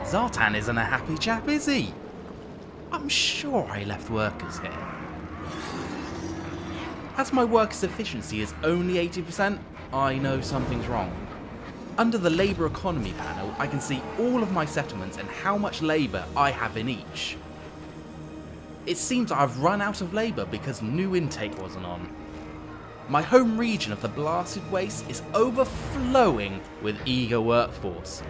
Zhatan isn't a happy chap, is he? I'm sure I left workers here. As my workers' efficiency is only 80%, I know something's wrong. Under the labour economy panel, I can see all of my settlements and how much labour I have in each. It seems I've run out of labour because new intake wasn't on. My home region of the blasted waste is overflowing with eager workforce.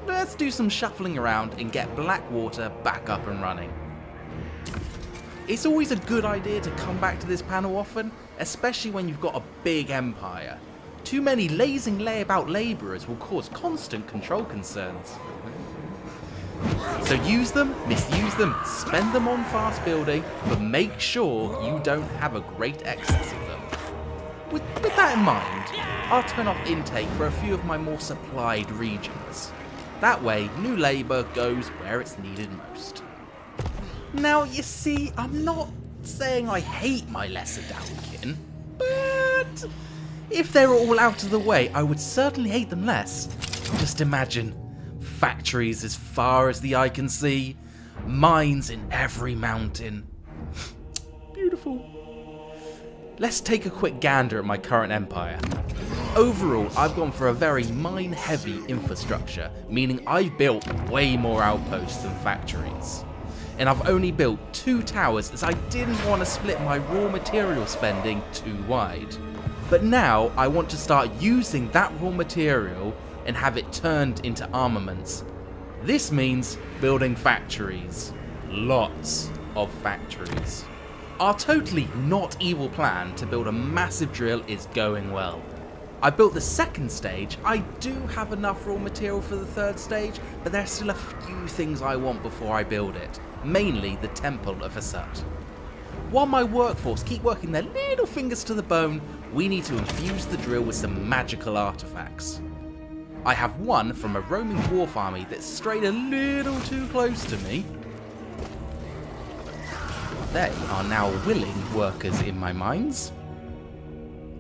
Let's do some shuffling around and get Blackwater back up and running. It's always a good idea to come back to this panel often, especially when you've got a big empire. Too many lazing layabout labourers will cause constant control concerns. So use them, misuse them, spend them on fast building, but make sure you don't have a great excess of them. With that in mind, I'll turn off intake for a few of my more supplied regions. That way, new labour goes where it's needed most. Now, you see, I'm not saying I hate my lesser downkin, but if they were all out of the way, I would certainly hate them less. Just imagine, factories as far as the eye can see, mines in every mountain. Beautiful. Let's take a quick gander at my current empire. Overall, I've gone for a very mine-heavy infrastructure, meaning I've built way more outposts than factories. And I've only built 2 towers as I didn't want to split my raw material spending too wide. But now I want to start using that raw material and have it turned into armaments. This means building factories. Lots of factories. Our totally not evil plan to build a massive drill is going well. I built the second stage. I do have enough raw material for the third stage, but there's still a few things I want before I build it, mainly the Temple of Zhatan. While my workforce keep working their little fingers to the bone, we need to infuse the drill with some magical artifacts. I have one from a roaming dwarf army that strayed a little too close to me. They are now willing workers in my mines.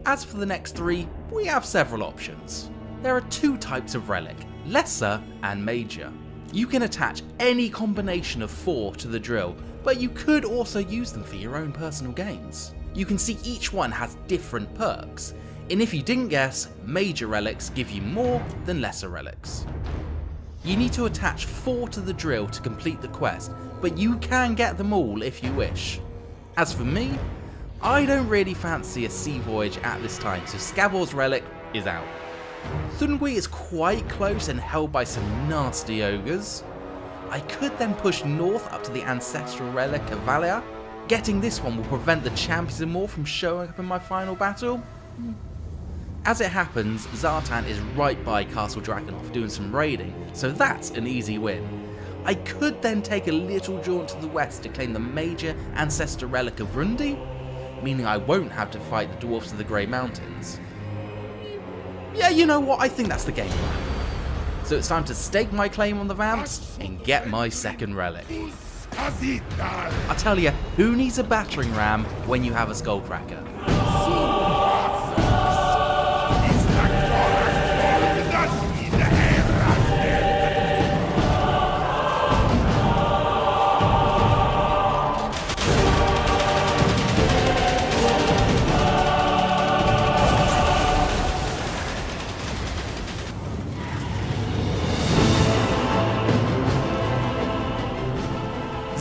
As for the next 3, we have several options. There are 2 types of relic, lesser and major. You can attach any combination of 4 to the drill, but you could also use them for your own personal gains. You can see each one has different perks, and if you didn't guess, major relics give you more than lesser relics. You need to attach 4 to the drill to complete the quest, but you can get them all if you wish. As for me, I don't really fancy a sea voyage at this time, so Scavor's relic is out. Thungui is quite close and held by some nasty ogres. I could then push north up to the ancestral relic of Valia. Getting this one will prevent the champions and more from showing up in my final battle. As it happens, Zhatan is right by Castle Drakenhof doing some raiding, so that's an easy win. I could then take a little jaunt to the west to claim the major ancestor relic of Rundi, meaning I won't have to fight the dwarfs of the Grey Mountains. Yeah, you know what, I think that's the game plan. So it's time to stake my claim on the Vamps and get my second relic. I tell you, who needs a battering ram when you have a skullcracker?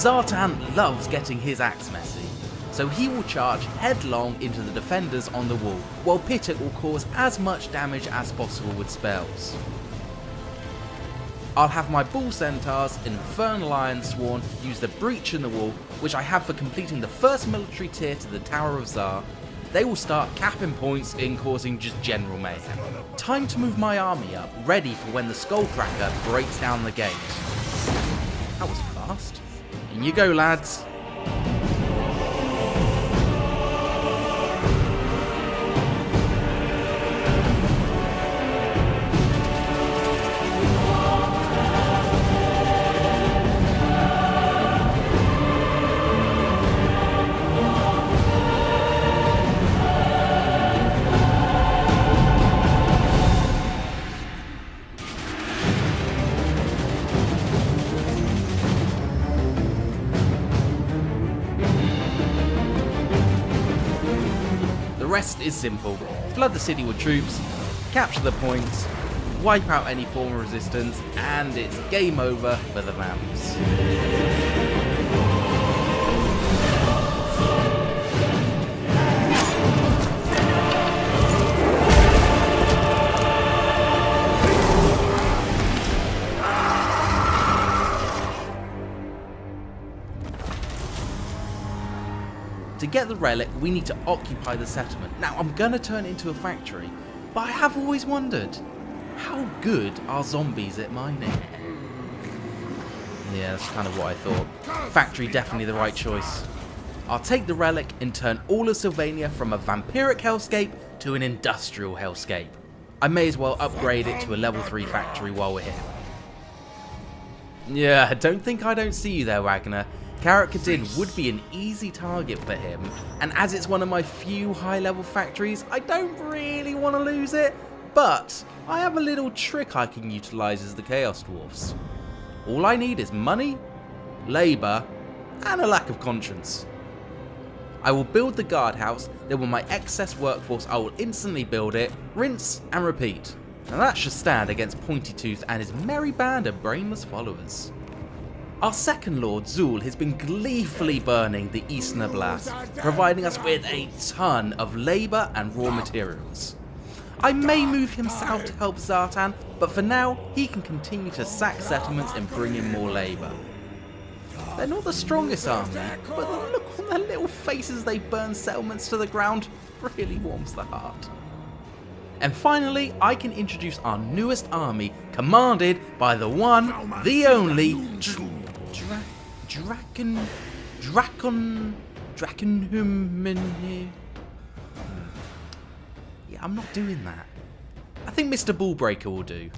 Zhatan loves getting his axe messy, so he will charge headlong into the defenders on the wall, while Pitek will cause as much damage as possible with spells. I'll have my Bull Centaurs and Infernal Iron Sworn use the breach in the wall, which I have for completing the first military tier to the Tower of Zar. They will start capping points and causing just general mayhem. Time to move my army up, ready for when the Skullcracker breaks down the gate. That was fast. In you go, lads. quest is simple. Flood the city with troops, capture the points, wipe out any form of resistance, and it's game over for the vamps. To get the relic, we need to occupy the settlement. Now, I'm gonna turn it into a factory, but I have always wondered, how good are zombies at mining? Yeah, that's kind of what I thought. Factory definitely the right choice. I'll take the relic and turn all of Sylvania from a vampiric hellscape to an industrial hellscape. I may as well upgrade it to a level 3 factory while we're here. Yeah, don't think I don't see you there, Wagner. Karak-Kadin would be an easy target for him, and as it's one of my few high-level factories, I don't really want to lose it, but I have a little trick I can utilise as the Chaos Dwarfs. All I need is money, labour, and a lack of conscience. I will build the guardhouse, then with my excess workforce I will instantly build it, rinse and repeat. Now that should stand against Pointy Tooth and his merry band of brainless followers. Our second Lord, Zul, has been gleefully burning the Eastern Oblast, providing us with a ton of labour and raw materials. I may move him south to help Zhatan, but for now, he can continue to sack settlements and bring in more labour. They're not the strongest army, but the look on their little faces they burn settlements to the ground really warms the heart. And finally, I can introduce our newest army, commanded by the one, the only, Yeah, I'm not doing that. I think Mr. Bullbreaker will do.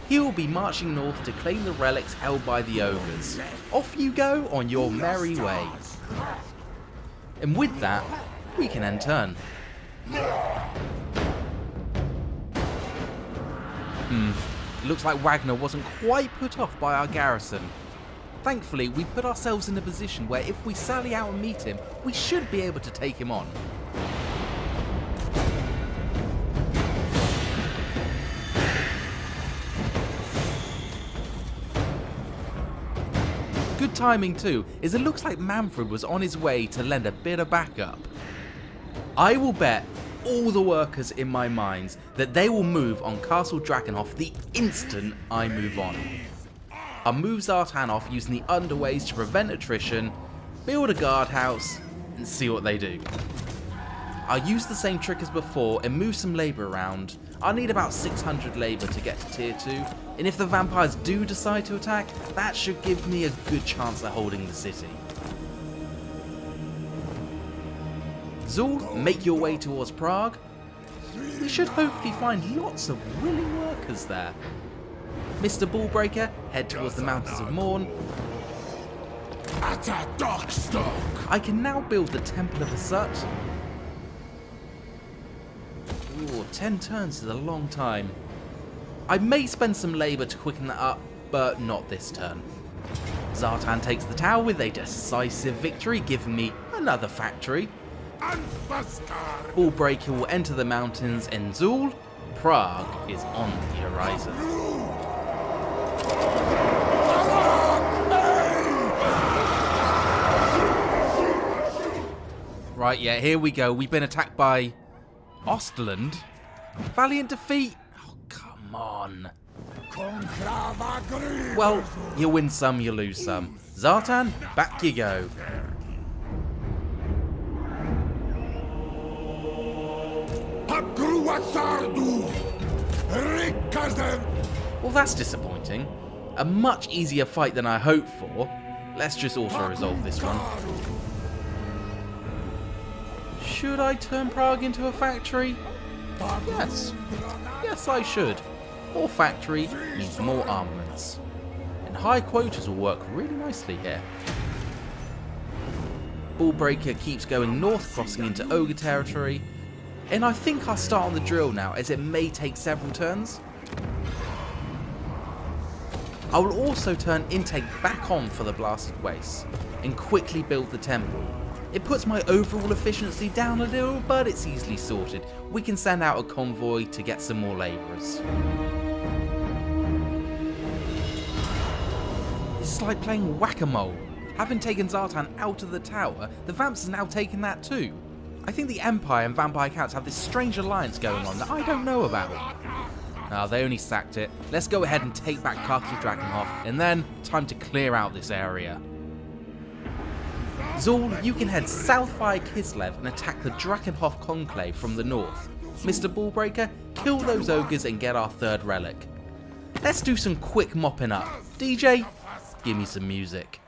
He will be marching north to claim the relics held by the ogres. Off you go on your merry way. And with that, we can end turn. Looks like Wagner wasn't quite put off by our garrison. Thankfully, we put ourselves in a position where if we sally out and meet him, we should be able to take him on. Good timing too, as it looks like Manfred was on his way to lend a bit of backup. I will bet all the workers in my mines that they will move on Castle Drakenhof the instant I move on. I'll move Zhatan off using the underways to prevent attrition, build a guardhouse, and see what they do. I'll use the same trick as before and move some labour around. I'll need about 600 labour to get to tier 2, and if the vampires do decide to attack, that should give me a good chance at holding the city. Zul, make your way towards Prague. We should hopefully find lots of willing workers there. Mr. Bullbreaker, head towards the Mountains of Morn. I can now build the Temple of Asut. Ooh, 10 turns is a long time. I may spend some labour to quicken that up, but not this turn. Zhatan takes the tower with a decisive victory, giving me another factory. Bullbreaker will enter the mountains, and Zul, Prague is on the horizon. Right, yeah, here we go. We've been attacked by Ostland. Valiant defeat. Oh, come on. Well, you win some, you lose some. Zhatan, back you go. Well, that's disappointing. A much easier fight than I hoped for. Let's just auto-resolve this one. Should I turn Prague into a factory? Yes. Yes, I should. More factory means more armaments. And high quotas will work really nicely here. Bullbreaker keeps going north, crossing into ogre territory. And I think I'll start on the drill now, as it may take several turns. I will also turn intake back on for the blasted wastes, and quickly build the temple. It puts my overall efficiency down a little, but it's easily sorted. We can send out a convoy to get some more labourers. It's like playing whack-a-mole. Having taken Zhatan out of the tower, the Vamps has now taken that too. I think the Empire and Vampire Counts have this strange alliance going on that I don't know about. Ah, they only sacked it. Let's go ahead and take back Castle Drakenhof, and then time to clear out this area. Zul, you can head south via Kislev and attack the Drakenhof Conclave from the north. Mr. Ballbreaker, kill those ogres and get our third relic. Let's do some quick mopping up. DJ, give me some music.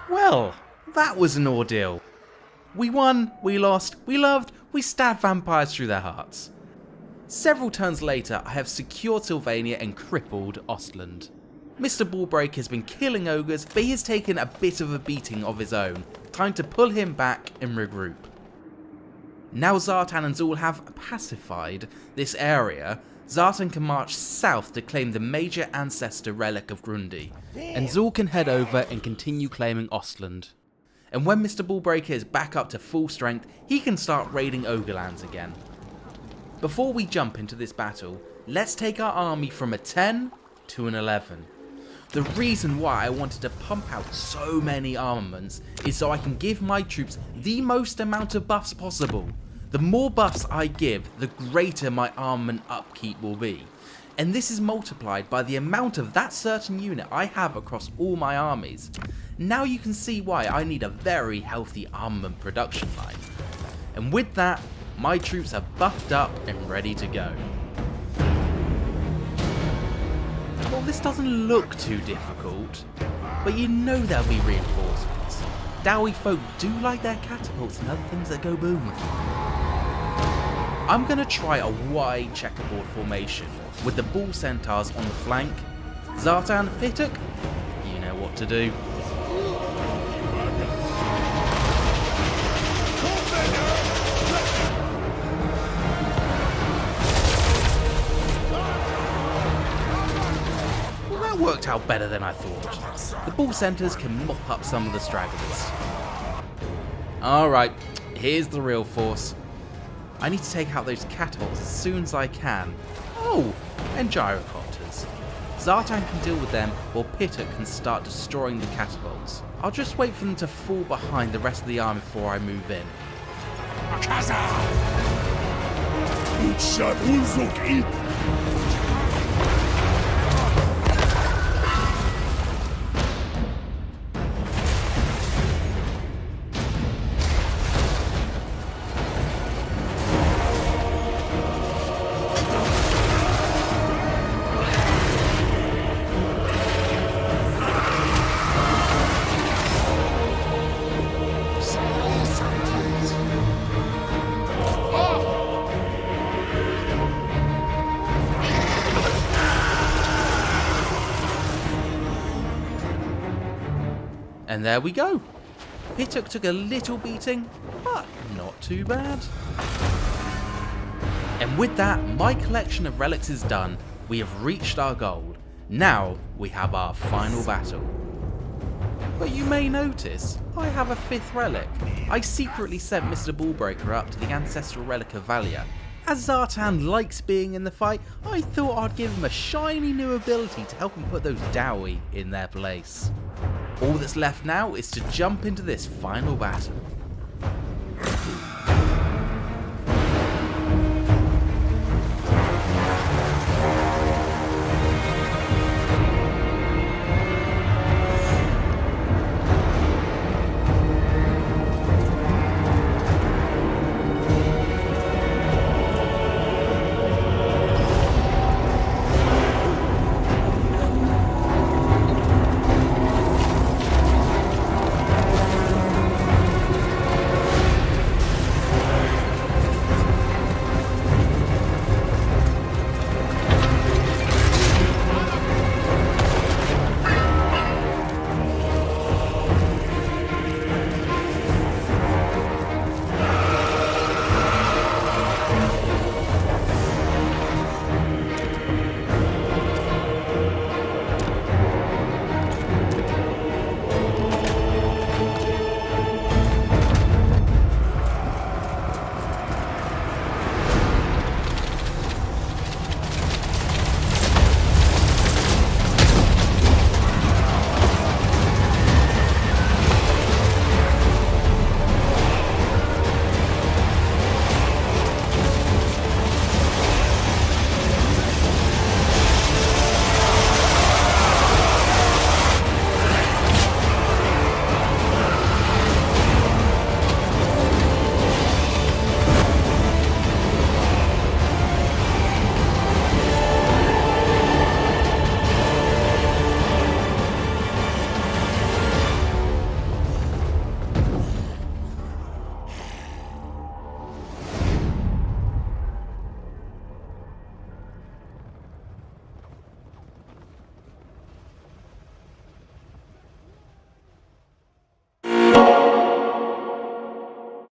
Well, that was an ordeal. We won, we lost, we loved, we stabbed vampires through their hearts. Several turns later, I have secured Sylvania and crippled Ostland. Mr. Ballbreaker has been killing ogres, but he has taken a bit of a beating of his own. Time to pull him back and regroup. Now Zhatan and Zul have pacified this area, Zhatan can march south to claim the major ancestor relic of Grundy, and Zul can head over and continue claiming Ostland. And when Mr. Ballbreaker is back up to full strength, he can start raiding Ogrelands again. Before we jump into this battle, let's take our army from a 10 to an 11. The reason why I wanted to pump out so many armaments is so I can give my troops the most amount of buffs possible. The more buffs I give, the greater my armament upkeep will be. And this is multiplied by the amount of that certain unit I have across all my armies. Now you can see why I need a very healthy armament production line. And with that, my troops are buffed up and ready to go. Well, this doesn't look too difficult, but you know there'll be reinforcements. Dowie folk do like their catapults and other things that go boom. I'm going to try a wide checkerboard formation with the bull centaurs on the flank. Zhatan, Pituk, you know what to do. Well, that worked out better than I thought. The bull centers can mop up some of the stragglers. Alright, here's the real force. I need to take out those catapults as soon as I can. Oh, and gyrocopters. Zhatan can deal with them while Pituk can start destroying the catapults. I'll just wait for them to fall behind the rest of the army before I move in. And there we go. Hituk took a little beating, but not too bad. And with that, my collection of relics is done. We have reached our goal. Now we have our final battle. But you may notice, I have a 5th relic. I secretly sent Mr. Ballbreaker up to the ancestral relic of Valia. As Zhatan likes being in the fight, I thought I'd give him a shiny new ability to help him put those Dowie in their place. All that's left now is to jump into this final battle.